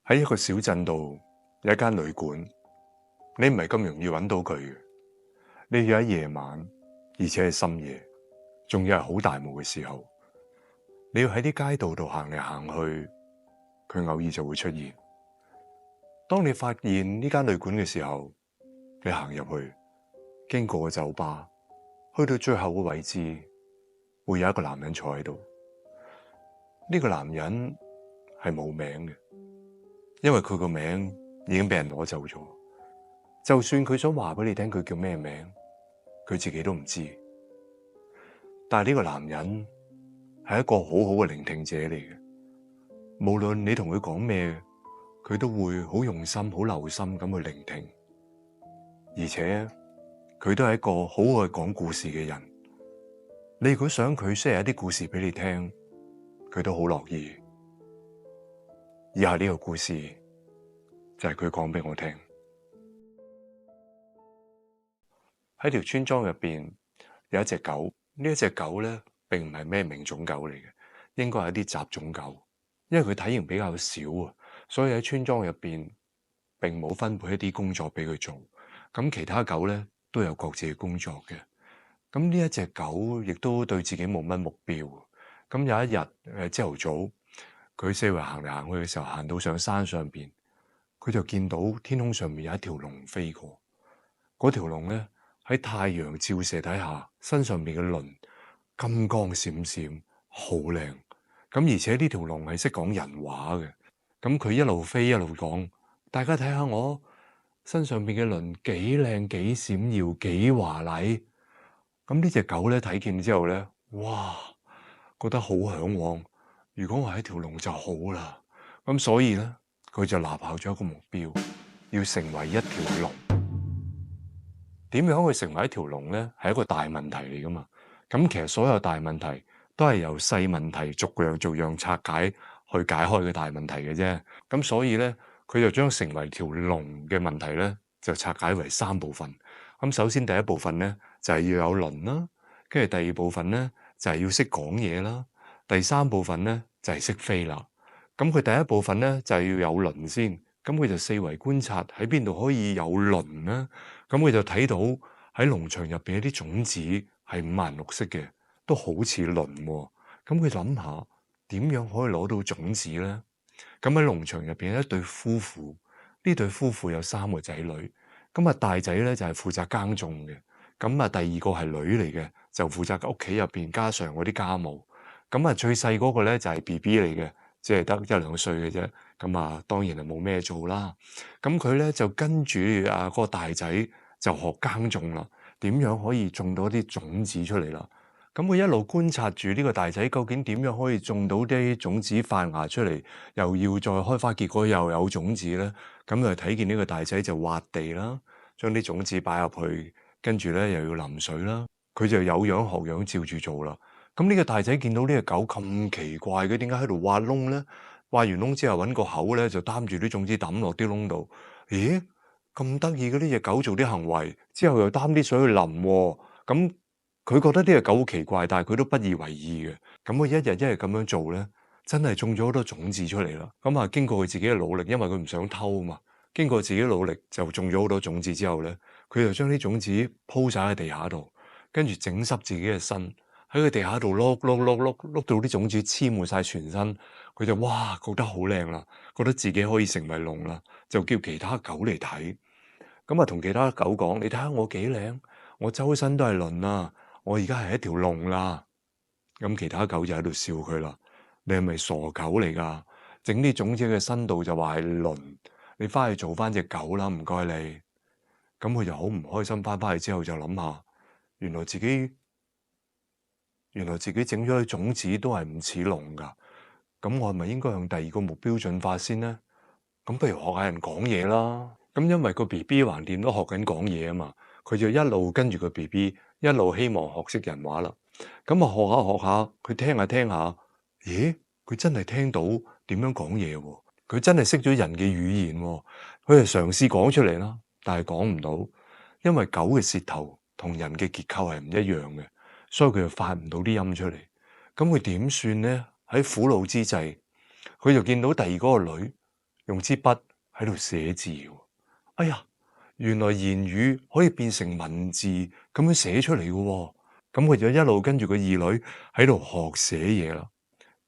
喺一個小鎮度有一間旅館，你唔係咁容易揾到佢嘅。你要喺夜晚，而且係深夜，仲要係好大霧嘅時候，你要喺啲街道度行嚟行去，佢偶爾就會出現。當你發現呢間旅館嘅時候，你行入去，經過個酒吧，去到最後嘅位置，會有一個男人坐喺度。呢個男人係冇名嘅，因為佢個名已經俾人攞走咗。就算佢想話俾你聽佢叫咩名，佢自己都唔知。但係呢個男人係一個好好嘅聆聽者嚟嘅，無論你同佢講咩，佢都會好用心、好留心咁去聆聽。而且佢都係一個好愛講故事嘅人。你如果想佢 share 一啲故事俾你聽，佢都好樂意。以下呢個故事就係佢講俾我聽。喺條村莊入邊有一隻狗，呢一隻狗咧並唔係咩名種狗嚟嘅，應該係一啲雜種狗。因為佢體型比較少啊，所以喺村莊入邊並冇分配一啲工作俾佢做。咁其他狗咧都有各自嘅工作嘅。咁呢一隻狗亦都對自己冇乜目標。咁有一日朝頭早，佢四圍行嚟行去嘅時候，行到上山上邊，佢就見到天空上面有一條龍飛過。嗰條龍咧喺太陽照射底下，身上面嘅鱗金光閃閃，好靚。咁而且呢條龍係識講人話嘅。咁佢一路飛一路講，大家睇下我身上面嘅鱗幾靚幾閃耀幾華麗。咁呢隻狗咧睇見之後咧，哇，覺得好向往。如果我係一條龍就好啦。咁所以咧，佢就立下咗一個目標，要成為一條龍。點樣去成為一條龍咧？係一個大問題嚟噶嘛。咁其實所有大問題都係由細問題逐樣逐樣拆解去解開嘅大問題嘅啫。咁所以咧，佢就將成為條龍嘅問題咧，就拆解為3部分。咁首先第一部分咧就係要有鱗啦，跟住第二部分咧就係要識講嘢啦，第三部分咧就係識飛啦。咁佢第一部分咧就係要有鱗先，咁佢就四圍觀察喺邊度可以有鱗咧。咁佢就睇到喺農場入邊有啲種子係五顏六色嘅，都好似鱗喎。咁佢諗下點樣可以攞到種子咧？咁喺農場入邊有一對夫婦，呢對夫婦有3個仔女。咁啊大仔咧就係負責耕種嘅，咁啊第二個係女嚟嘅，就負責屋企入邊家常嗰啲家務。咁啊最細嗰個咧就係 BB 嚟嘅，即係得1-2歲嘅啫。咁啊當然係冇咩做啦。咁佢咧就跟住嗰個大仔就學耕種啦，點樣可以種到啲種子出嚟啦？咁佢一路觀察住呢個大仔究竟點樣可以種到啲種子發芽出嚟，又要再開花結果又有種子咧？咁就睇見呢個大仔就挖地啦，將啲種子擺入去，跟住咧又要淋水啦。佢就有樣學樣照住做啦。咁呢個大仔見到呢隻狗咁奇怪嘅，點解喺度挖窿咧？挖完窿之後揾個口咧就擔住啲種子抌落啲窿度。咦？咁得意嘅呢隻狗做啲行為，之後又擔啲水去淋喎。咁佢覺得呢隻狗好奇怪，但係佢都不以為意嘅。咁佢一日一日咁樣做咧，真係種咗好多種子出嚟啦。咁啊，經過佢自己嘅努力，因為佢唔想偷嘛，經過自己努力就種咗好多種子之後咧，佢就將啲種子鋪晒喺地下度，跟住整濕自己嘅身，喺個地下度碌到啲種子黐滿晒全身。佢就哇覺得好靚啦，覺得自己可以成為龍啦，就叫其他狗嚟睇。咁啊，同其他狗講：你睇下我幾靚，我周身都係鱗啊！我而家係一條龍啦。咁其他狗就喺度笑佢啦。你係咪傻狗嚟噶？整啲種子嘅身度就話係鱗，你翻去做翻隻狗啦，唔該你。咁佢就好唔開心，翻去之後就諗下，原來自己整咗啲種子都係唔似龍噶。咁我係咪應該向第二個目標進發先呢？咁不如學下人講嘢啦。咁因為個 BB 橫掂都學緊講嘢啊嘛，佢就一路跟住個 BB，一路希望學識人話啦。咁啊學下，佢聽下聽下，咦？佢真係聽到點樣講嘢喎？佢真係識咗人嘅語言喎。佢就嘗試講出嚟啦，但係講唔到，因為狗嘅舌頭同人嘅結構係唔一樣嘅，所以佢就發唔到啲音出嚟。咁佢點算呢？喺苦惱之際，佢就見到第二嗰個女用支筆喺度寫字喎。哎呀，原來言語可以變成文字咁樣寫出嚟嘅喎。咁佢就一路跟住個二女喺度學寫嘢啦，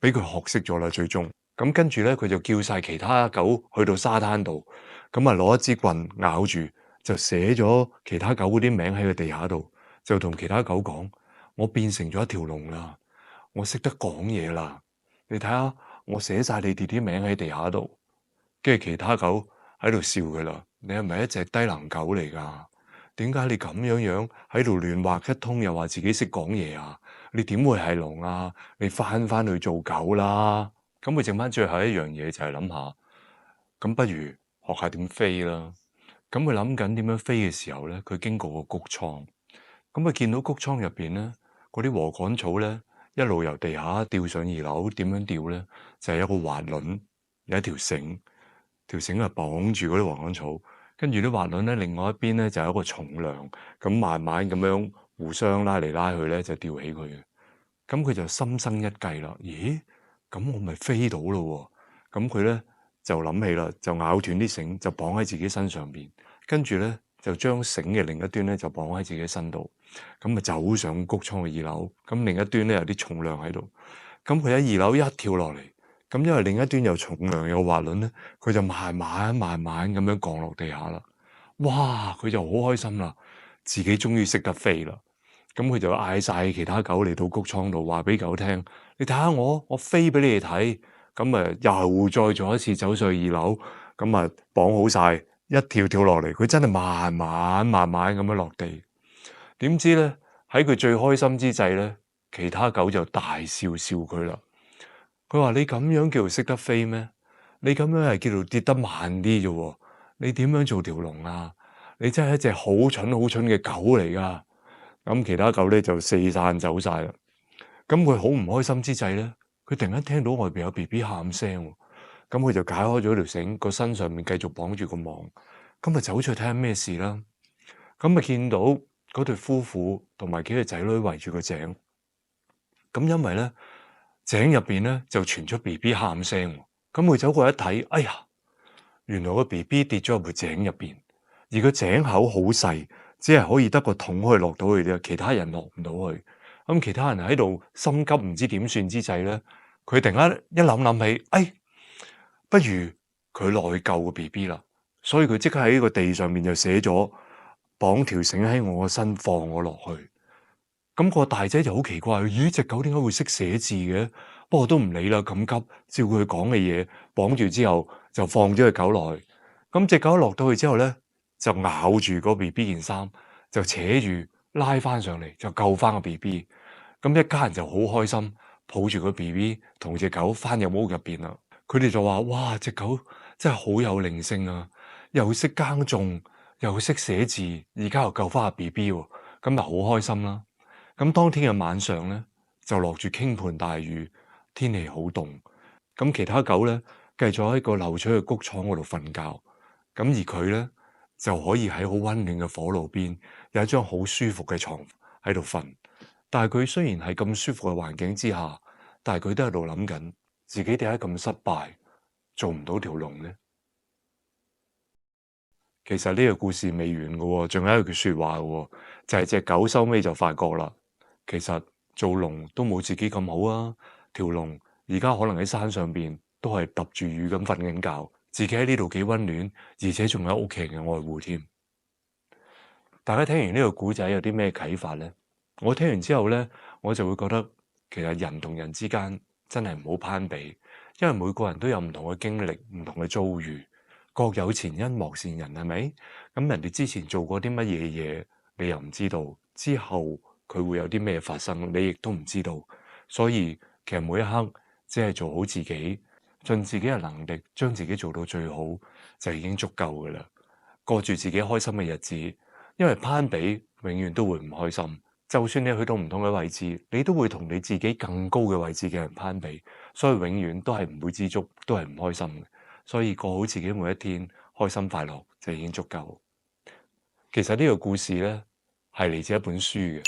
俾佢學識咗啦。最終咁跟住咧，佢就叫晒其他狗去到沙灘度，咁啊攞一支棍咬住，就寫咗其他狗嗰啲名喺個地下度，就同其他狗講：我變成咗一條龍啦，我識得講嘢啦。你睇下，我寫晒你哋啲名喺地下度。跟住其他狗喺度笑佢啦。你係咪一隻低能狗嚟㗎？點解你咁樣喺度亂畫一通，又話自己識講嘢啊？你點會係龍啊？你翻去做狗啦！咁佢剩翻最後一樣嘢就係諗下，咁不如學下點飛啦。咁佢諗緊點樣飛嘅時候咧，佢經過個谷倉，咁佢見到谷倉入邊咧，嗰啲禾稈草咧一路由地下吊上二樓，點樣吊咧？就係一個滑輪，有一條繩，條繩係綁住嗰啲禾稈草，跟住啲滑輪咧，另外一邊咧就有一個重量，咁慢慢咁樣互相拉嚟拉去咧，就吊起佢嘅。咁佢就心生一計啦，咦？咁我咪飛到咯喎！咁佢咧就諗起啦，就咬斷啲繩，就綁喺自己身上邊，跟住咧就將繩嘅另一端咧就綁喺自己身度，咁啊走上谷倉嘅二樓，咁另一端咧有啲重量喺度，咁佢喺二樓一跳落嚟，咁因為另一端有重量有滑輪咧，佢就慢慢咁樣降落地下啦。哇！佢就好開心啦，自己終於識得飛啦。咁佢就嗌晒其他狗嚟到谷倉度，話俾狗聽：你睇下我飛俾你哋睇。咁啊，又再做一次走上去二樓，咁啊綁好晒，一跳落嚟，佢真係慢慢咁樣落地。點知咧喺佢最開心之際咧，其他狗就大笑佢啦。佢話：你咁樣叫做識得飛咩？你咁樣係叫做跌得慢啲啫喎。你點樣做條龍啊？你真係一隻好蠢嘅狗嚟噶。咁其他狗咧就四散走晒啦。咁佢好唔開心之際咧，佢突然間聽到外邊有 BB 喊聲，咁佢就解開咗條繩，個身上面繼續綁住個網，咁啊走出去睇下咩事啦。咁啊見到嗰對夫婦同埋幾個仔女圍住個井，咁因為咧井入邊咧就傳出 BB 喊聲，咁佢走過一睇，哎呀，原來個 BB 跌咗入個井入邊，而個井口好細，只係可以得個桶可以落到去啫，其他人落唔到去。咁其他人喺度心急唔知點算之際咧，佢突然間一諗起，哎，不如佢內救個 BB 啦，所以佢即刻喺個地上面就寫咗綁條繩喺我個身，放我落去。咁個大仔就好奇怪，咦，隻狗點解會識寫字嘅？不過都唔理啦，咁急，照佢講嘅嘢綁住之後，就放咗隻狗落去。咁隻狗落到去之後咧，就咬住個 BB 件衫，就扯住拉翻上嚟，就救翻個 BB。咁一家人就好開心，抱住個 BB 同隻狗翻入屋入邊啦。佢哋就話：哇，隻狗真係好有靈性啊，又識耕種，又識寫字，而家又救翻個 BB 喎，咁就好開心啦。咁當天嘅晚上咧，就落住傾盆大雨，天氣好凍。咁其他狗咧，繼續喺個漏水嘅谷倉嗰度瞓覺。咁而佢咧，就可以喺好溫暖嘅火爐邊，有一張好舒服嘅床喺度瞓。但係佢雖然係咁舒服嘅環境之下，但係佢都喺度諗緊自己點解咁失敗，做唔到條龍咧？其實呢個故事未完嘅喎，仲有一句説話嘅喎，就係隻狗收尾就發覺啦。其實做龍都冇自己咁好啊！條龍而家可能喺山上邊都係揼住雨咁瞓緊覺，自己喺呢度幾溫暖，而且仲有屋企人嘅愛護添。大家聽完呢個故仔有啲咩啟發呢？我聽完之後呢，我就會覺得其實人同人之間真係唔好攀比，因為每個人都有唔同嘅經歷、唔同嘅遭遇，各有前因莫羨人，係咪？咁人哋之前做過啲乜嘢嘢，你又唔知道，之後佢會有啲咩發生，你亦都唔知道。所以其實每一刻只係做好自己，盡自己嘅能力，將自己做到最好，就已經足夠㗎喇。過住自己開心嘅日子，因為攀比永遠都會唔開心。就算你去到唔同嘅位置，你都會同你自己更高嘅位置嘅人攀比，所以永遠都係唔會知足，都係唔開心嘅。所以過好自己每一天，開心快樂就已經足夠。其實呢個故事咧係嚟自一本書嘅。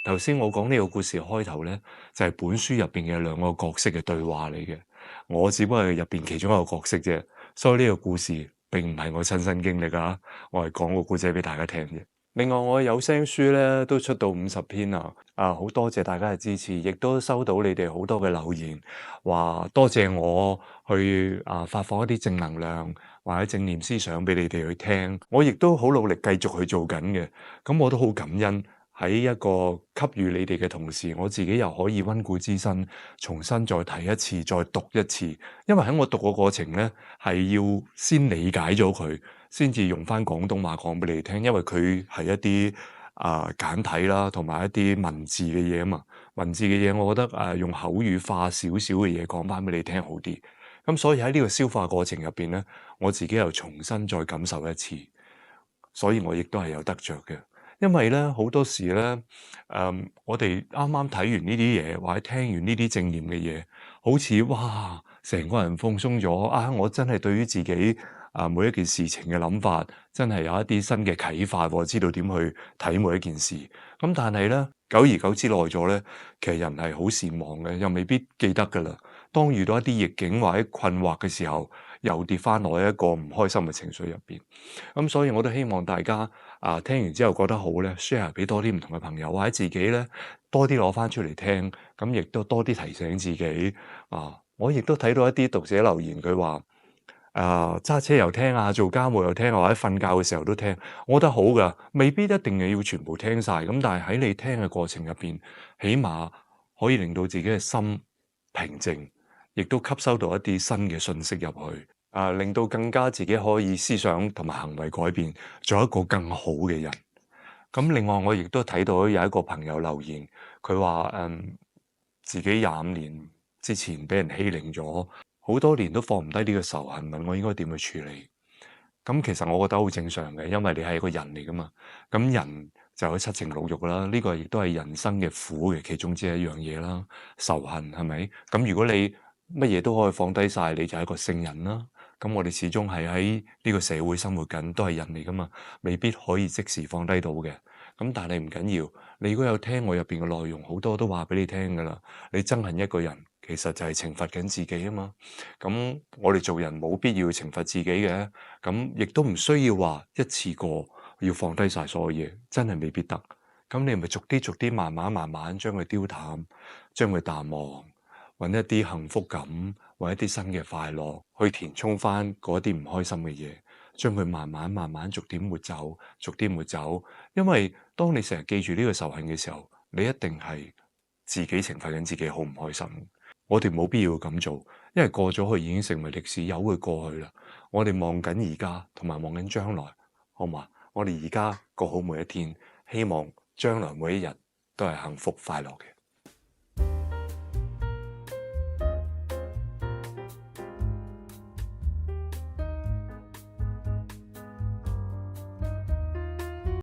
頭先我講呢個故事開頭咧，就係本書入邊嘅兩個角色嘅對話嚟嘅。我只不過係入邊其中一個角色啫，所以呢個故事並唔係我親身經歷啊，我係講個故仔俾大家聽啫。另外，我有聲書咧都出到50篇啦，好多謝大家嘅支持，亦都收到你哋好多嘅留言，話多謝我去發放一啲正能量或者正念思想俾你哋去聽，我亦都好努力繼續去做緊嘅，咁我都好感恩。喺一個給予你哋嘅同時，我自己又可以溫故知新，重新再睇一次，再讀一次。因為喺我讀嘅過程咧，係要先理解咗佢，先至用翻廣東話講俾你哋聽。因為佢係一啲簡體啦，同埋一啲文字嘅嘢啊嘛。文字嘅嘢，我覺得用口語化少少嘅嘢講翻俾你聽好啲。咁所以喺呢個消化過程入邊咧，我自己又重新再感受一次，所以我亦都係有得着嘅。因為咧好多時咧，我哋啱啱睇完呢啲嘢，或者聽完呢啲正念嘅嘢，好似哇，成個人放鬆咗啊！我真係對於自己每一件事情嘅諗法，真係有一啲新嘅啟發，知道點去睇每一件事。咁但係咧，久而久之耐咗咧，其實人係好善忘嘅，又未必記得噶啦。當遇到一啲逆境或者困惑嘅時候，又跌翻落一個唔開心嘅情緒入邊。咁所以我都希望大家聽完之後覺得好咧，share 俾多啲唔同嘅朋友，或者自己咧多啲攞翻出嚟聽，咁亦都多啲提醒自己。我亦都睇到一啲讀者留言，佢話揸車又聽做家務又聽或者瞓覺嘅時候都聽，我覺得好噶，未必一定係要全部聽晒，咁但係喺你聽嘅過程入邊，起碼可以令到自己嘅心平靜，亦都吸收到一啲新嘅信息入去。令到更加自己可以思想同埋行為改變，做一個更好嘅人。咁另外我亦都睇到有一個朋友留言，佢話自己25年之前俾人欺凌咗，好多年都放唔低呢個仇恨，問我應該點去處理。咁其實我覺得好正常嘅，因為你係一個人嚟噶嘛。咁人就有七情六欲啦，呢個亦都係人生嘅苦嘅其中之一樣嘢啦。仇恨係咪？咁如果你乜嘢都可以放低晒，你就係一個聖人啦。咁我哋始終係喺呢個社會生活緊，都係人嚟噶嘛，未必可以即時放低到嘅。咁但係唔緊要，你如果有聽我入邊嘅內容，好多都話俾你聽噶啦。你憎恨一個人，其實就係懲罰緊自己啊嘛。咁我哋做人冇必要懲罰自己嘅，咁亦都唔需要話一次過要放低晒所有嘢，真係未必得。咁你咪逐啲逐啲慢慢慢慢將佢丟淡，將佢淡忘，揾一啲幸福感，揾一啲新嘅快樂，去填充翻嗰啲唔開心嘅嘢，將佢慢慢慢慢逐點抹走，逐啲抹走。因為當你成日記住呢個仇恨嘅時候，你一定係自己懲罰緊自己，好唔開心。我哋冇必要咁做，因為過咗去已經成為歷史，由佢過去啦。我哋望緊而家，同埋望緊將來，好嘛？我哋而家過好每一天，希望將來每一日都係幸福快樂嘅。